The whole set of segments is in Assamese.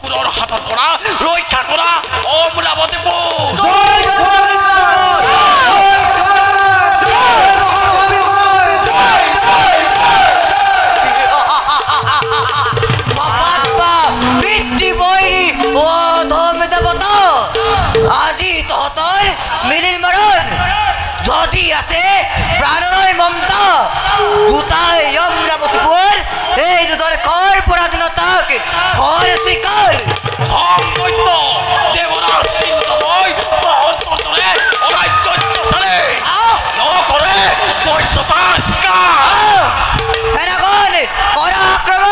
পুৰৰ হাতৰ পৰা ৰক্ষা কৰা অমৰাৱতীপুৰ আজি তহঁতৰ মিলিল মৰণ যদি আছে প্ৰাণলৈ মমতা গোটাই অমৰাৱতীপুৰ এই যুদ্ধৰ কৰ পৰাধীনতাক কৰ স্বীকাৰ দেৱৰাজ সিংহই তহঁতৰ দৰে অৰাজ্যত্বচাৰে নকৰে বৈশ্যতা স্বীকাৰ সেনাগণ কৰা আক্ৰমণ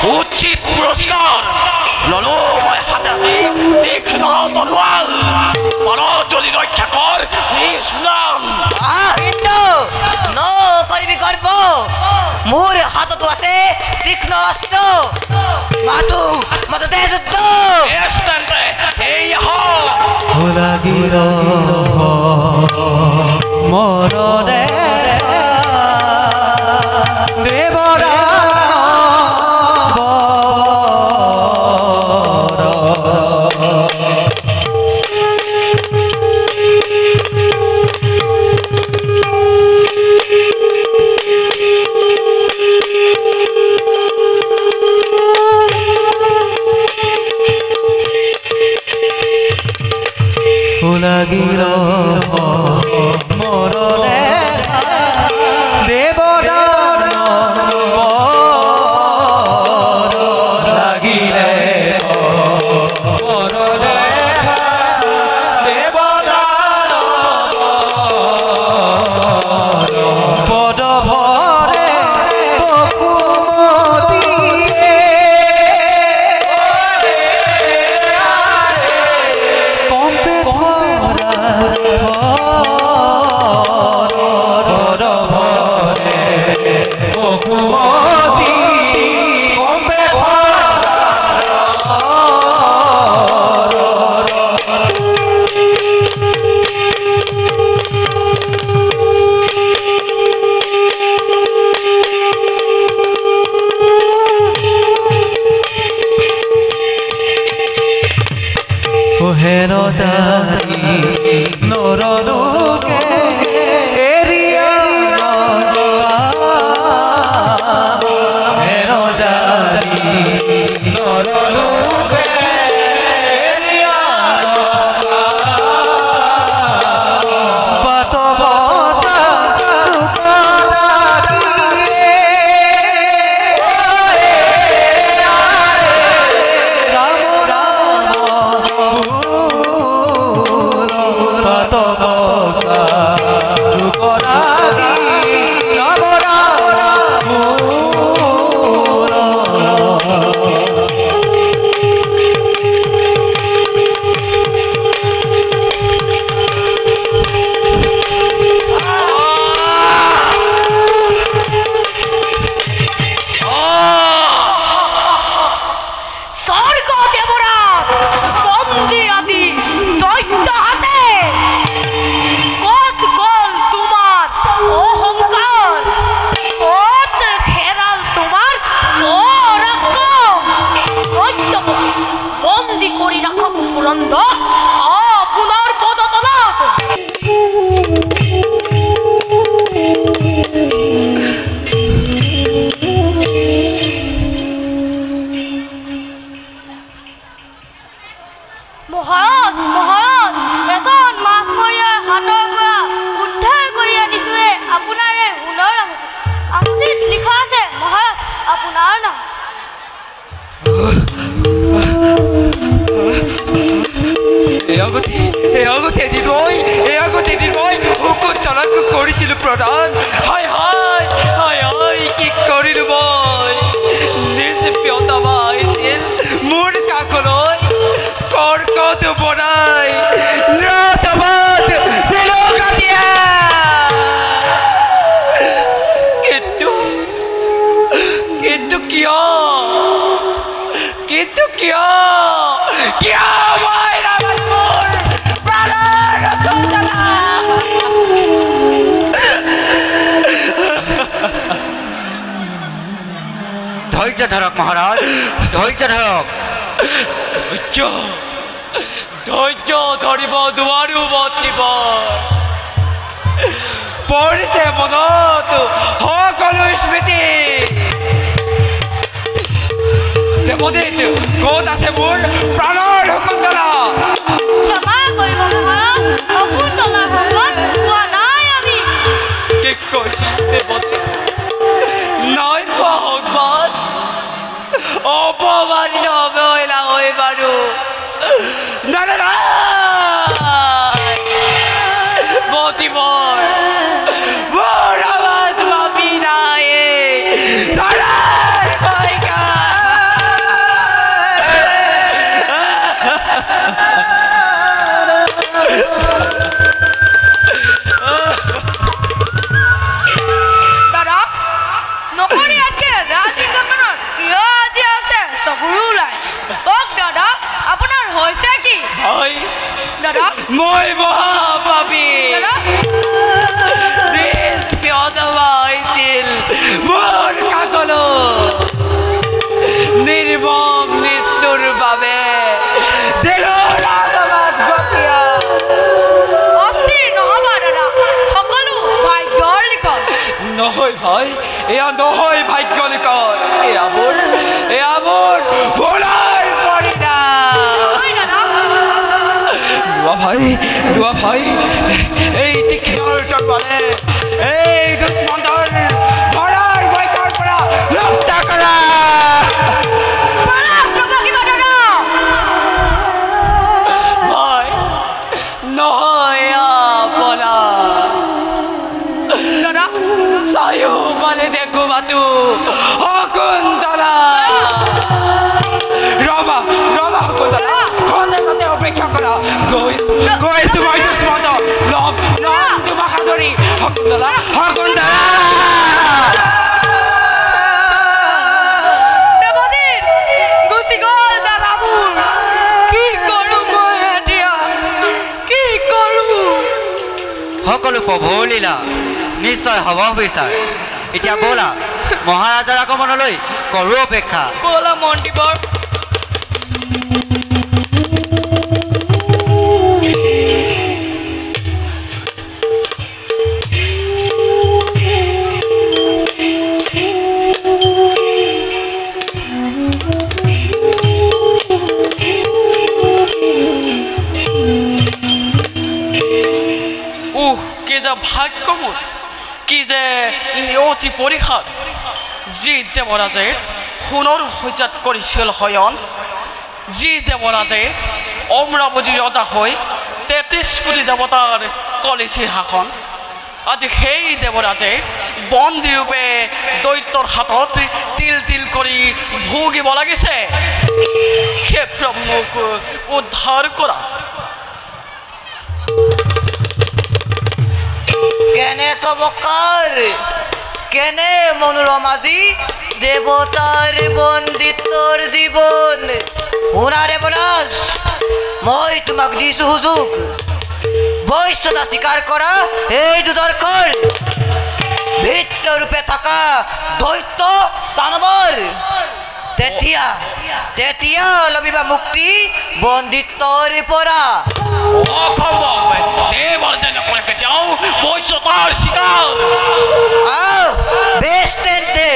উচিত পুৰস্কাৰ ললো মই হাতে তীক্ষ্ণ তৰোৱাল পৰজলি ৰক্ষা কৰ নিজ নাম নকৰিবি গৰ্ব মোৰ হাততো আছে তীক্ষ্ণ অস্ত্ৰ মাতো মাজতে যুদ্ধ এই লাগিল মৰৰে দেৱৰা লাগিল মৰৰে দেৱৰা লাগিলে মৰৰে দেৱৰা পদ ভৰে বকুমতীয়ে কম্পে হেন জানি নৰলোকে এৰিয়া হেন জানি নৰলোকে এৰিয়া পাত বসা আগতে এদিন মই শকুন্তলাক কৰিছিলোঁ প্ৰদান। হায় হায় হায় হায় কি কৰিলোঁ মই। নিজ প্ৰিয়তমা আহিছিল মোৰ কাষলৈ কৰ্কট বনাই নতবাদ দিলোঁ কাটিয়া। কিন্তু কিয় মই ৰাৱণ মোৰ প্ৰাণৰ শকুন্তলা। ধৈৰ্য ধৰক মহাৰাজ, ধৈৰ্য ধৰক। ধৈৰ্য ধৰিব নোৱাৰো মন্ত্ৰীব। পৰিছে মনত সকলো স্মৃতি। দেৱদূত ক'ত আছে মোৰ প্ৰাণৰ শকুন্তলা? ক্ষমা কৰিব মহাৰাজ, শকুন্তলাৰ সংবাদ পোৱা নাই আমি। কি কৈছিল দেৱদূত? নাই পোৱা সংবাদ? অপমানিত অৱহেলা হৈ বাৰু। মন্ত্ৰীব মোৰ আৱাজ ভাবি নাই। দাদা নকৰি আছে ৰাজীৱনত কিয় আজি আছে চকুৰো ওলাই। কওক দাদা আপোনাৰ হৈছে কি? হয় দাদা মই মহাপাপী। দাদা নিজ প্ৰিয়তমা আহিছিল মোৰ কাষলৈ নিৰ্মম মৃত্যুৰ বাবে দিলোঁ ৰাজমাক গতিয়া। অস্থিৰ নহবা দাদা, সকলো ভাগ্যৰ লিখন। নহয় ভাই, এয়া নহয় ভাগ্য লিখন। এয়া মোৰ ভুলৰ পৰিণাম। হয় দাদা লোৱা ভাই এই তীক্ষ্ণৰ তৰৱালে এই দুশ্মনৰ ভৰাৰ বৈশৰ পৰা ৰক্ষা কৰা। প্ৰণাম নবহিবা দাদা। ভাই নহয় আপনা দাদা চায়ো মানে দেখো মাতো শকুন্তলা। ৰবা শকুন্তলা, খন্তেকতে অপেক্ষা কৰা। গৈছো মই দুশ্মন লম তোমাক আদৰি। শকুন্তলা দেৱদূত গুচি গ'ল দাদা মোৰ। কি কৰোঁ মই এতিয়া, কি কৰোঁ? সকলো প্ৰভুৰ লীলা, নিশ্চয় হ'ব বিচাৰ। এতিয়া ব'লা মহাৰাজাৰ আগমনলৈ কৰোঁ অপেক্ষা। ব'লা মন্ত্ৰীবৰ। কি যে ভাগ্য মোৰ, কি যে অতি পৰীক্ষা। যি দেৱৰাজে সোণৰ সজ্জাত কৰিছিল শয়ন, যি দেৱৰাজে অমৰাৱতী ৰজা হৈ 33 কোটি দেৱতাৰ কলিছিল শাসন, আজি সেই দেৱৰাজে বন্দী ৰূপে দৈত্যৰ হাতত তিল তিল কৰি ভুগিব লাগিছে। হে প্ৰভু মোক উদ্ধাৰ কৰা। কেনে চমৎকাৰ, কেনে মনোৰম আজি দেৱতাৰ বন্দিত্বৰ জীৱন। শুনা দেৱৰাজ, মই তোমাক দিছো সুযোগ। বৈশ্যতা স্বীকাৰ কৰা এই দুদৰ্শন ভিত্তৰূপে থকা দৈত্য দানৱৰ। তেতিয়া লবিবা মুক্তি বন্দিত্বৰ পৰা। অসম্ভৱ, দেৱৰাজে নকৰে কেতিয়াও বৈশ্যতাৰ স্বীকাৰ। বেশ তেন্তে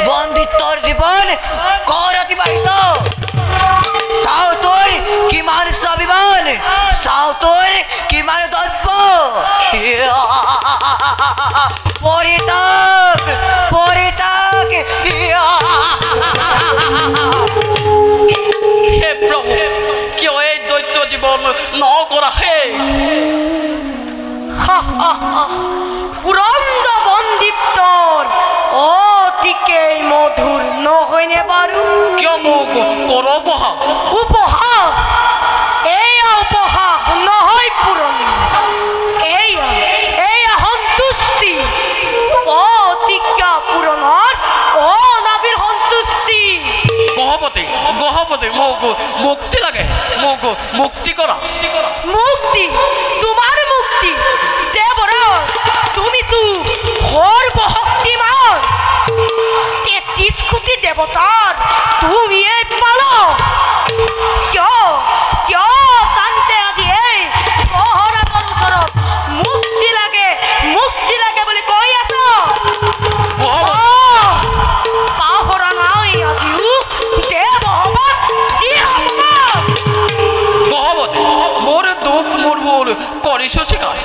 বন্দিত্বৰ জীৱন কৰ অতিবাহিত। চাও তোৰ কিমান স্বাভিমান, চাও তোৰ কিমান দৰ্প। পৰিতাক হে প্ৰভু, কিয় এই দৈত্য জীৱন নকৰি পুৰন্দ বন্দীপ্তৰ অতিকেই মধুৰ নহয়নে বাৰু? কিয় মোক কৰ উপহাস? উপহাস? এয়া উপহাস নহয় পুৰণি, এয়া সন্তুষ্টি, প্ৰতিজ্ঞা পূৰণৰ অনাবিল সন্তুষ্টি। গহপতি মোক মুক্তি লাগে, মোক মুক্তি কৰা। মুক্তি? তোমাৰ মুক্তি? দেৱৰাজ, তুমিতো সৰ্বশক্তিমান ৩৩ কোটি দেৱতাৰ তুমিয়েই পালক। কিয় কান্তে আজি এই মহাৰাজৰ ওচৰত মুক্তি লাগে বুলি কৈ আছ? পাহৰা নাই আজিও দেৱ হবাত গহপতি, মোৰ দুখ মোৰ ভুল কৰিছো স্বীকাৰ,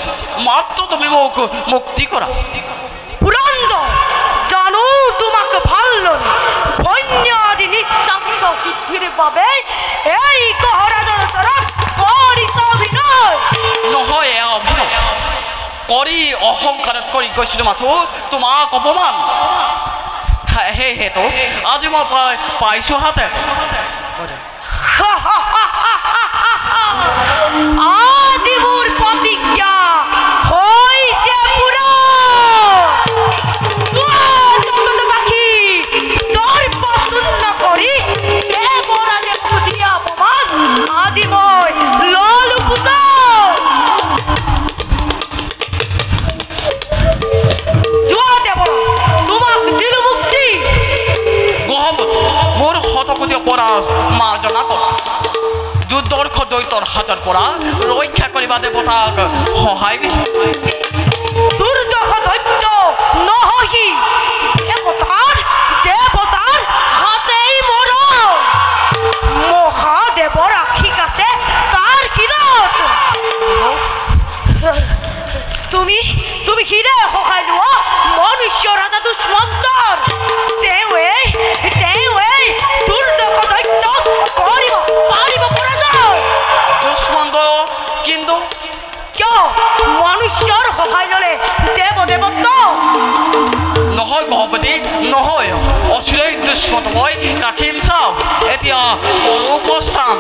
মাত্ৰ তুমি মোক মুক্তি কৰা। পুৰন্দ, জানো তোমাক ভালদৰে ধন্য আজি নিঃস্বাৰ্থ সিদ্ধিৰ বাবে এই মহাৰাজৰ ওচৰত কৰিছ অভিনয়। নহয় এয়া অভিনয় কৰি অহংকাৰত কৰি গৈছিলো মাথো তোমাক অপমান। সেয়েতো আজি মই পাইছো হাতে। আজি মোৰ প্ৰতিজ্ঞা হৈছে জগতবাসী দৰ্পশূন্য কৰি দেৱৰাজে দিয়া অপমান আজি মই ললো পুত। যোৱা দেৱৰাজ, তোমাক দিলো মুক্তি। গহপতি, মোৰ শতকোটি অপৰাধ মাৰ্জনা কৰা, যুদ্ধৰ্ষ দৈতৰ হাতৰ পৰা ৰক্ষা কৰিবা দেৱতাক সহায় বিচাৰ। দুৰ্দশ দৈত্য নহহি দেৱতাৰ হাতেই মৰ মহাদেৱৰ আশীষ আছে তাৰ কিৰত। তুমি হিৰে সহায় লোৱা মনুষ্য ৰাজা দুষ্মন্তৰ। তেওঁৱেই দুৰ্দশ দৈত্যক কৰিব পাৰিব পৰাজয়। দুষ্মন্ত কিন্তু কিয় মনুষ্যৰ সহায় ললে দেৱত্ব নহয় গহপতি, নহয় অচিৰেই দুষ্মন্ত মই ৰাখিম। চাওক এতিয়া উপস্থান।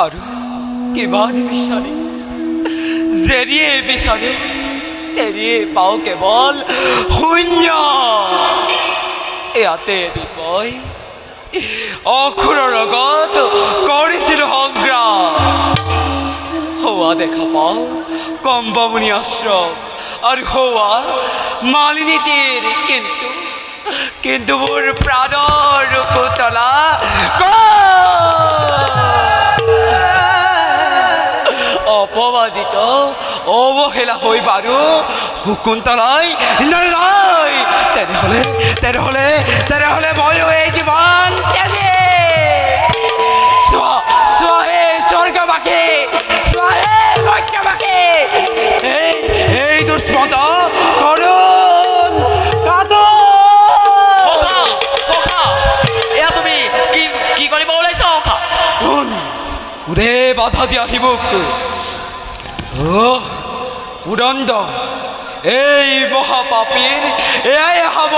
আৰু কিবা বিচাৰি যেৰিয়ে বিচাৰে তেৰিয়ে পাওঁ কেৱল শূন্য। ইয়াতে মই অসুৰৰ লগত কৰিছিলো সংগ্ৰাম, হোৱা দেখা পাওঁ কম্বমুনি আশ্ৰম আৰু হোৱা মালিনী তীৰ। কিন্তু মোৰ প্ৰাণৰ কুতলা অপমানিত অৱহেলা হৈ বাৰু শকুন্তলাই নাই। তেনেহলে ময়ো এই জীৱন চোৱা হে স্বৰ্গবাসী, চোৱা হে মৰ্ত্যবাসী, এই দুষ্মন্ত তৰুণ এয়া তুমি কি কৰিব ওলাইছ? ওৰে বাধা দিয়া হিমুক পুৰন্দ, এই মহাপাপীৰ এয়াই হব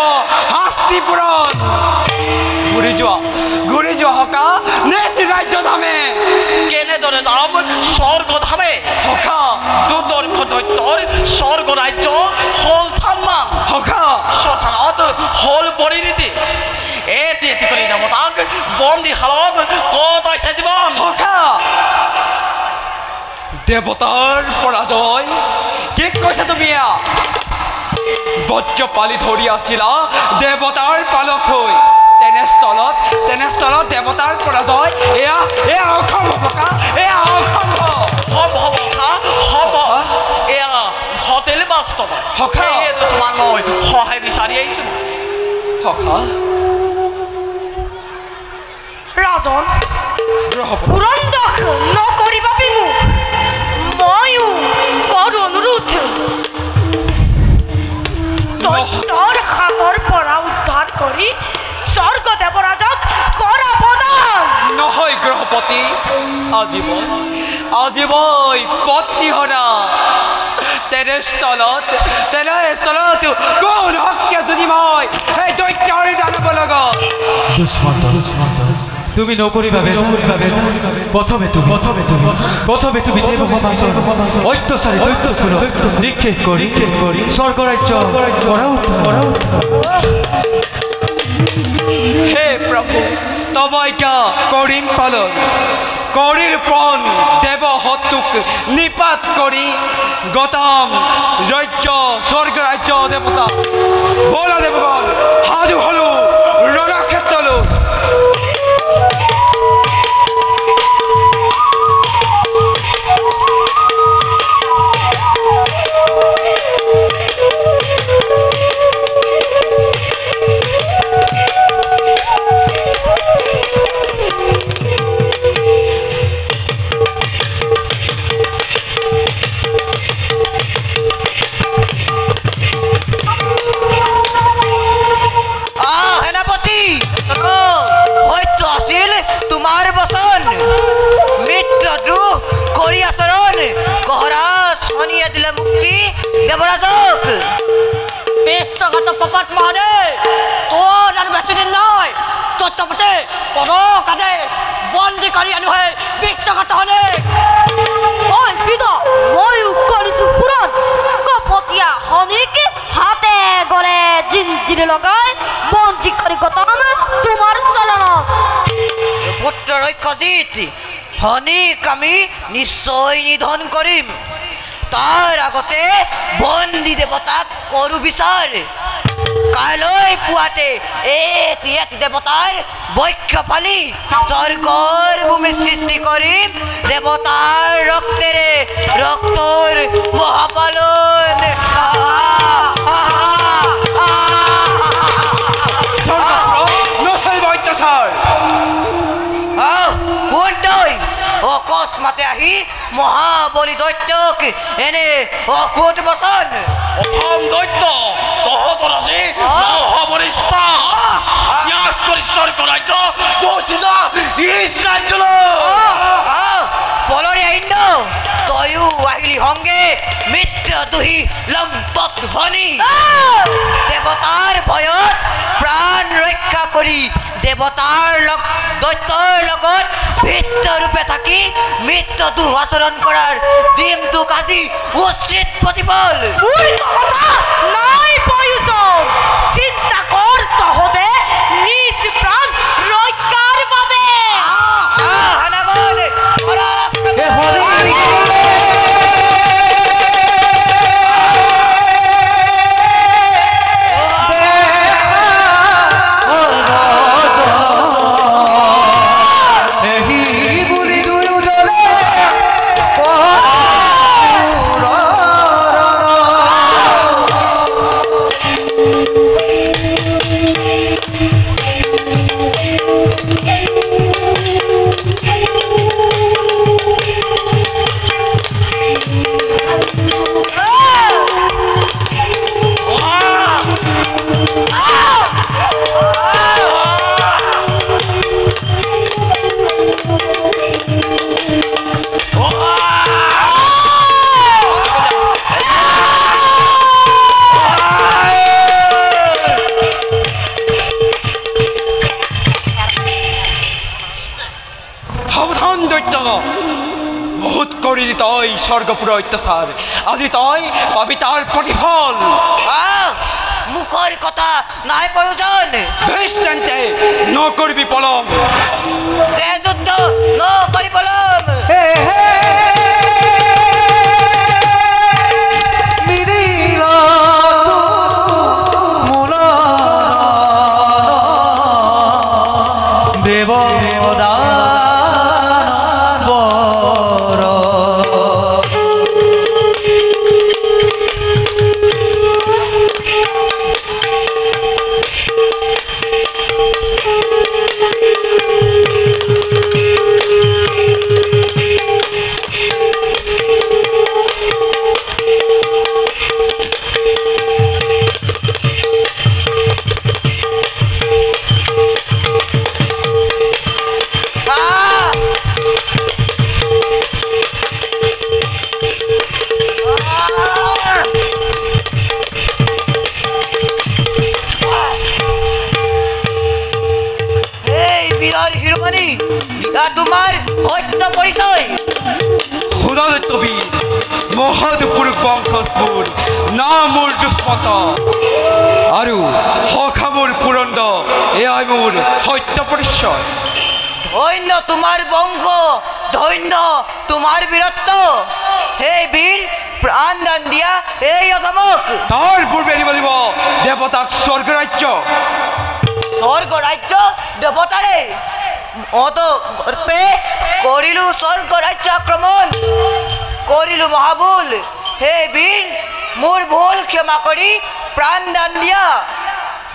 শাস্তি পূৰণ। ঘূৰি যোৱা হকা নেক্সট ৰাজ্যধামে। কেনেদৰে যাম স্বৰ্গধামে? হকা দুৰ্দৰ্শ দৈত্যৰ স্বৰ্গ ৰাজ্য হল সন্মান, হকা শ্মশানত হল পৰিণীতি। এটি কৰি দেৱতাক বন্দীশালত কটাইছে জীৱন। হকা দেৱতাৰ পৰাজয় কি কৈছা তুমি? বজ্ৰ পালি ধৰি আছিলা দেৱতাৰ পালক হৈ, তেনেস্থলত দেৱতাৰ পৰাজয় এয়া অসম্ভৱ। এয়া অসম্ভৱ। এয়া ঘটিল বাস্তৱ। তোমাক মই সহায় বিচাৰি আহিছো। ৰাজন পুৰন্দক নকৰিবা বিমুখ ময়ো কৰ অনুৰোধ তোৰ হাতৰ পৰা উদ্ধাৰ কৰি স্বৰ্গ দেৱৰাজক কৰা প্ৰদান নহয় গ্ৰহপতি আজি মই পত্নীহৰা তেনেস্থলত কোন শক্তিয়ে যদি মই সেই দৈত্যৰ দানৱ লগত দুষ্মন্ত তুমি নকৰিবা প্ৰথমে তুমি দেৱসমাজৰ অত্যাচাৰী দৈত্যকুলক নিক্ষেপ কৰি স্বৰ্গৰাজ্য কৰা উদ্ধাৰ হে প্ৰভু তবইকা কৰিম পালন কৰিৰ প্ৰাণ দেৱহতুক নিপাত কৰি গতাম ৰাজ্য স্বৰ্গৰাজ্য দেৱতা বলা দেৱগণ সাধু হলো ৰণক্ষেত্ৰলৈ তোমাৰ বচন মিত্ৰদ্ৰোহ কৰি আচৰণ কহৰাজ শনিয়ে দিলে মুক্তি দেৱৰাজক বেষ্টগত পপত মহোদয় তোৰ আৰু বেছিদিন নহয় তত্ত্বপতে কোনো কাজে বন্দী কৰি আনোহে বিশ্বগত হলে ঐ বিদ মই কৰিছোঁ পূৰণ কপটীয়া শনিক হাতে গলে জিঞ্জিৰে লগাই বন্দী কৰি গতাম তোমাৰ চৰণত পুত্ৰ ৰক্ষজিত শনিক আমি নিশ্চয় নিধন কৰিম তাৰ আগতে বন্দী দেৱতাক কৰো বিচাৰ কাইলৈ পুৱাতে এটি দেৱতাৰ বক্ষ ফালি স্বৰ্গৰ ভূমি সৃষ্টি কৰিম দেৱতাৰ ৰক্তেৰে ৰক্তৰ মহাপালন অকস্মাতে আহি মহাবলী দৈত্যক এনে অসুধ বচন অসম দৈত্য তহঁতৰ আজি মহাবলিষ্ঠ ত্যাগ কৰি স্বৰ্গৰাজ্য পहुঁচি যা ইছৰাজ্যলৈ পলৰি আহিন তয়ো আহিলি সংগে মিত্ৰ দুহি লম্পক ধনী দেৱতাৰ ভয়ত প্ৰাণ ৰক্ষা কৰি দেৱতাৰ দৈত্যৰ লগত ভিত্তৰূপে থাকি মিত্ৰদোষ আচৰণ কৰাৰ দিনটোক আজি উচিত প্ৰতিফল নাই প্ৰয়োজন চিন্তা কৰ তহঁতে নিজ প্ৰাণ ৰক্ষাৰ বাবে বহুত কৰিলি তই স্বৰ্গপুৰ অত্যাচাৰ আজি তই পাবি তাৰ প্ৰতিফল মুখৰ কথা নাই প্ৰয়োজন বেশ তেন্তে নকৰিবি পলম যুদ্ধ নকৰি পলম বীৰৰ শিৰোমণি তোমাৰ সত্য পৰিচয় সুদত্তবী মহাদপুৰ বংশস্ফুৰ নাম মোৰ দুষ্মন্ত আৰু সখা মোৰ পুৰন্দ এয়াই মোৰ সত্য পৰিচয় ধন্য তোমাৰ বংশ ধন্য তোমাৰ বীৰত্ব হে বীৰ প্ৰাণ দান দিয়া এই অগমক তাৰ পূৰ্বে দিব লাগিব দেৱতাক স্বৰ্গ ৰাজ্য স্বৰ্গ ৰাজ্য দেৱতাৰে মতো গৰ্পে কৰিলো স্বৰ্গ ৰাজ্য আক্ৰমণ কৰিলো মহাভুল হে বীৰ মোৰ ভুল ক্ষমা কৰি প্ৰাণ দান দিয়া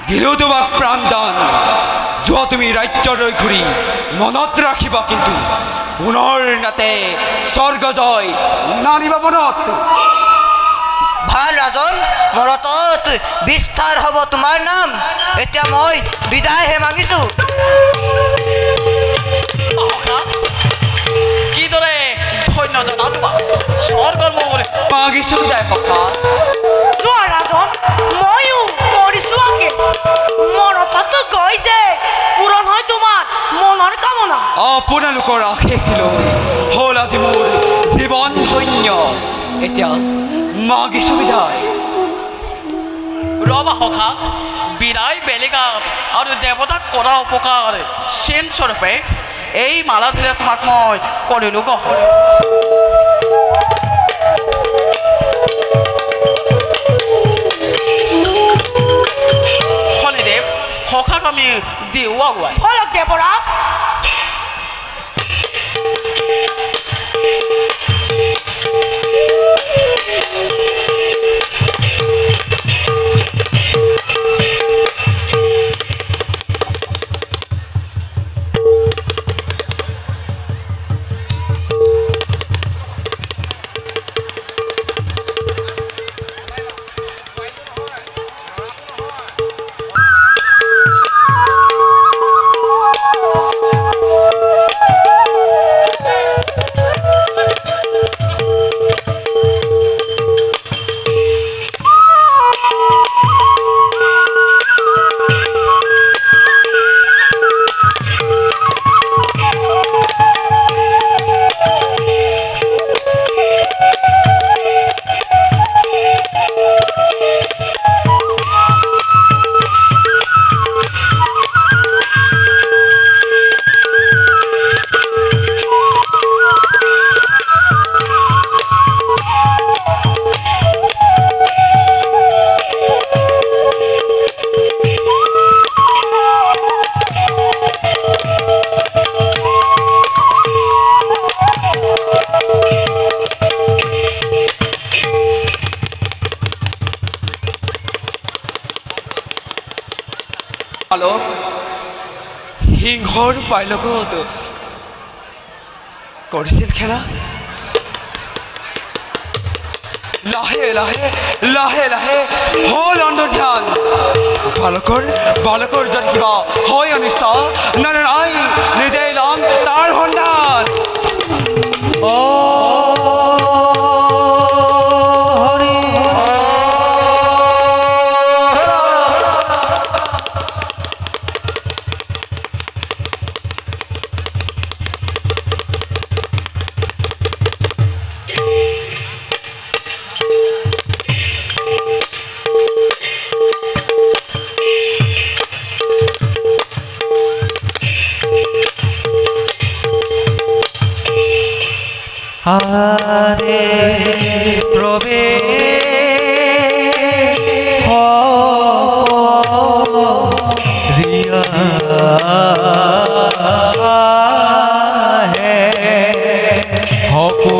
দিলো তোমাক প্ৰাণ দান যোৱা তুমি ৰাজ্যলৈ ঘূৰি মনত ৰাখিবা কিন্তু পুনৰ নাতে স্বৰ্গ জয় নানিবা মনত ভাল ৰাজন মৰতত বিস্তাৰ হ'ব তোমাৰ নাম এতিয়া মই বিদায়হে মাগিছো কিদৰে ধন্যবাদ আনোৱা স্বৰ্গৰ মোৰ মাগিছো বিদায় সখা চোৱা ৰাজন ময়ো কৰিছো আগে মনতো কয় যে পূৰণ হয় তোমাৰ মনৰ কামনা আপোনালোকৰ আশেষ লৈ হ'ল আজি মোৰ জীৱন ধন্য এতিয়া মাগিছো বিদায় ৰবা সখা বিদায় বেলেগাত আৰু দেৱতাক কৰা উপকাৰ চেন স্বৰূপে এই মালাধিৰে তোমাক মই কৰিলো গ্ৰহণ শনিদেৱ সখাক আমি দিওঁ আগুৱাই অলক দেৱৰাজ সিংহৰ পাই লগত কৰিছিল খেলা লাহে লাহে লাহে লাহে হ'ল অন্ধধ্যান বালকৰ যেন কিবা হয় অনিষ্ট নাই নিজেই ল'ম তাৰ সন্ধান আরে প্রবে রিয়া হে হকো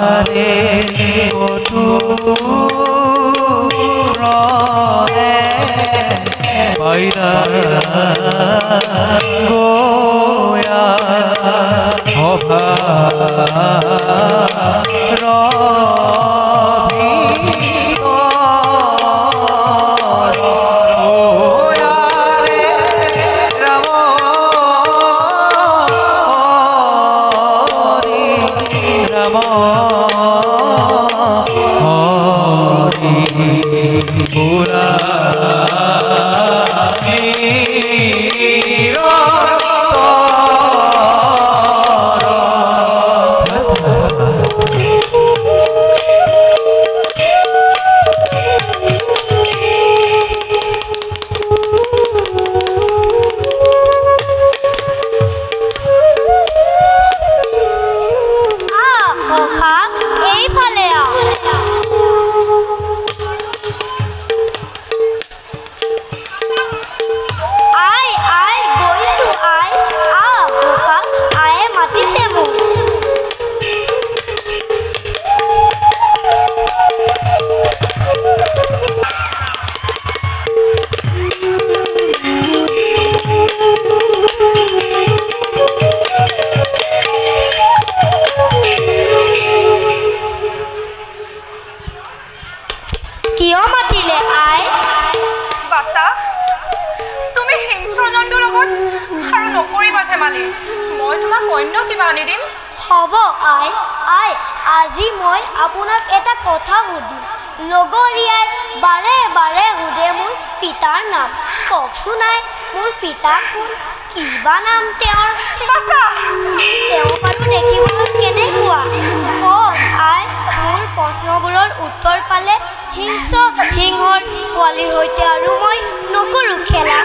আরে কটু পাইলা গয়া অভা হব আই আই আজি মই আপোনাক এটা কথা সুধিম লগৰীয়াই বাৰে বাৰে সুধে মোৰ পিতাৰ নাম কওকচোন আই মোৰ পিতা কোন কিবা নাম তেওঁৰ তেওঁ বাৰু দেখিবলৈ কেনেকুৱা কওক আই মোৰ প্ৰশ্নবোৰৰ উত্তৰ পালে সিংহৰ পোৱালিৰ সৈতে আৰু মই নকৰোঁ খেলা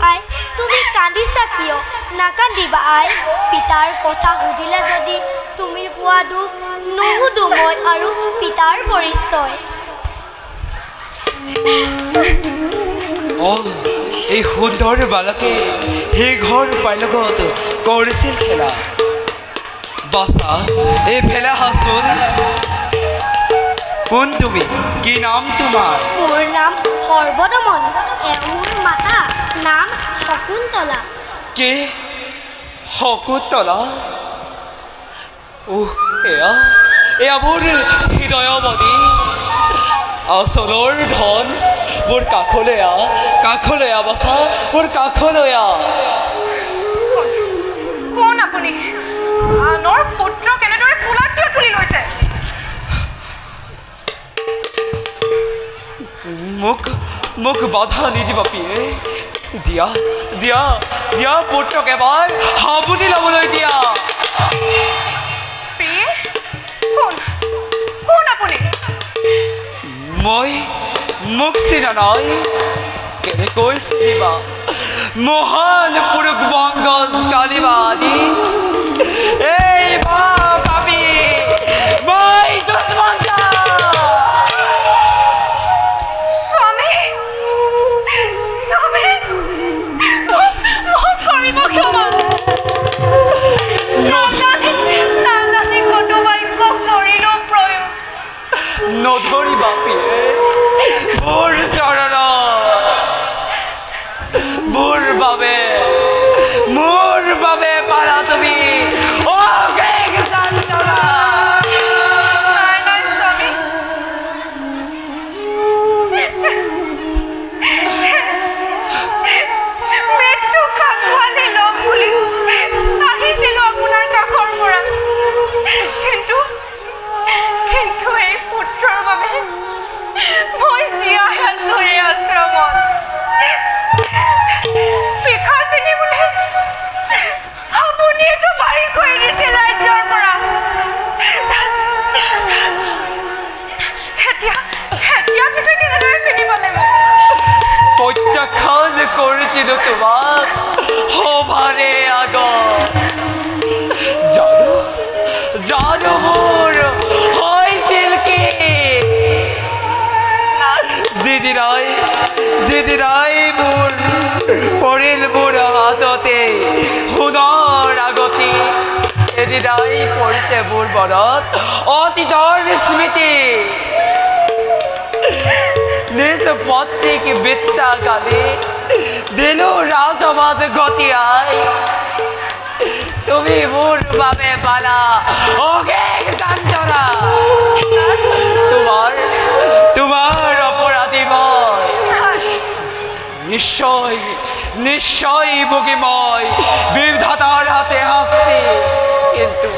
আই তুমি কান্দিছা কিয় নাকান্দিবা আই পিতাৰ কথা সুধিলে যদি তুমি পোৱা দুখ নুসুধো মই আৰু পিতাৰ পৰিচয় এই সুন্দৰ বালকে সেই ঘৰ পাই লগত কৰিছিল খেলা বাছা এই ফেলা হাচোন কোন তুমি কি নাম তোমাৰ মোৰ নাম সৰ্বদমন মোৰ মাতা নাম শকুন্তলা কে শকুন্তলা এয়া মোৰ হৃদয়মণি আচলৰ ধন মোৰ কাষলৈ বাছা মোৰ কাষলৈ কোন আপুনি আনৰ পুত্ৰ কেনেদৰে কোলাত কিয় তুলি লৈছে মোক বাধা নিদিবা পিয়ে দিয়া দিয়া দিয়া পুত্ৰক এবাৰ সাবুতি ল'বলৈ দিয়া কোন আপুনি মই মোক চিনা নাই কেনেকৈ চিনিবা মহান পুৰুষ বংগজ কালিবাদী এই পাপী মই দুষ্মন্ত নধৰিবা পিয়ে মোৰ চৰণ মোৰ বাবে পালা তুমি প্ৰত্যাখ্যান কৰিছিলো তোমাক সভাৰে আগত জানো মোৰ হৈছিল কি যিদিনাই মোৰ পৰিল মোৰ হাততে সোণৰ আগতি এদিনাই পৰিছে মোৰ মনত অতীতৰ স্মৃতি নিজ পত্রিক বিদ্যা কালে দিলু রাজবাদ গতিয়ায় তুমি মোর বাবে পালা ওকে কাঞ্চনা তোমার অপরাধী বয় নিশ্চয় নিশ্চয় ভোগীময় বিধাতার হাতে হাসতে কিন্তু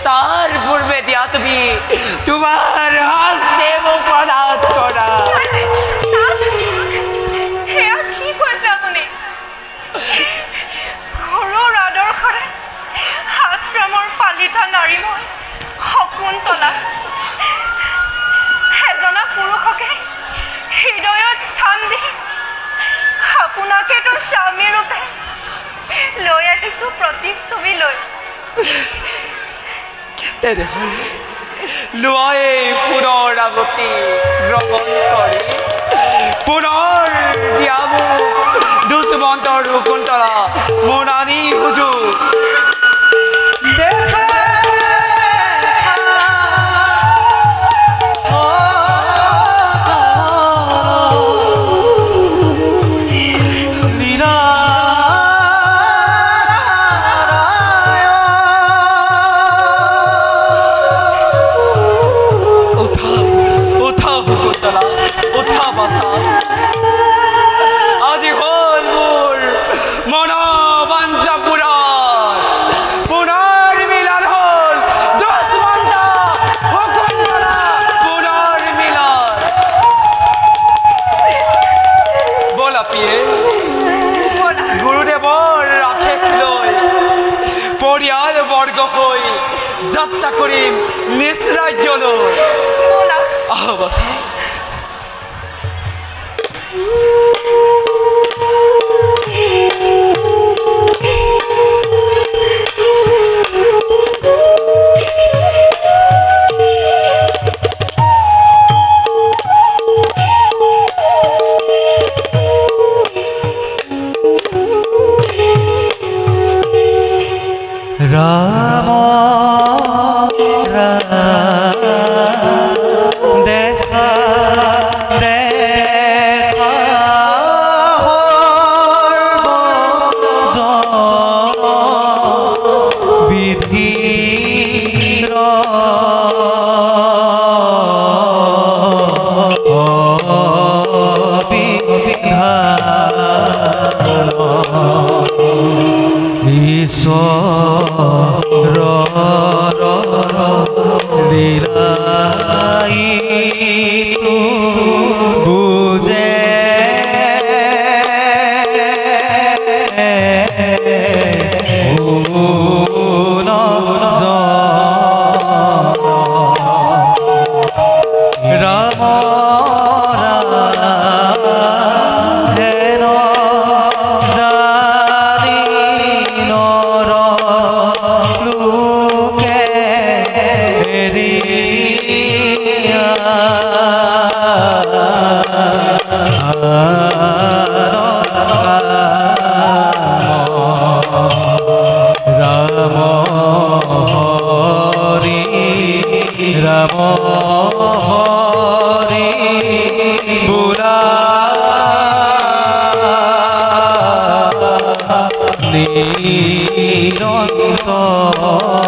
তার পূর্বে দিয়া তুমি তোমার হাসতে মুখ প্রদান করা সেয়া কি কৈছে আপুনি ঘৰৰ আদৰ্শৰে আশ্ৰমৰ পালিতা নাৰী মই শকুন্তলা এজনা পুৰুষকে হৃদয়ত স্থান দি আপোনাকেতো স্বামী ৰূপে লৈ আহিছোঁ প্ৰতিচ্ছবি লৈ তেনেহ'লে লোৱাই পুনৰ আগতে গ্ৰহণ কৰি পুনৰ দিয়া মোক দুষ্মন্তৰ শকুন্তলা মোনানী হুজুৰ আজি হল মোৰ মনোবাঞ্ছা পুনৰ মিলন হল দুষ্মন্ত শকুন্তলা পুনৰ মিলন বলা পিয়ে গুৰুদেৱৰ আশেষ লৈ পৰিয়াল বৰ্গ হৈ যাত্ৰা কৰিম নিজ ৰাজ্যলৈ আহ বাছা ৰাম দেখা দেখা বিধিৰ ঈশ্বৰ লীলাই বুঝে ৰাম ৰাম হৰি বুলা নিৰন্তৰ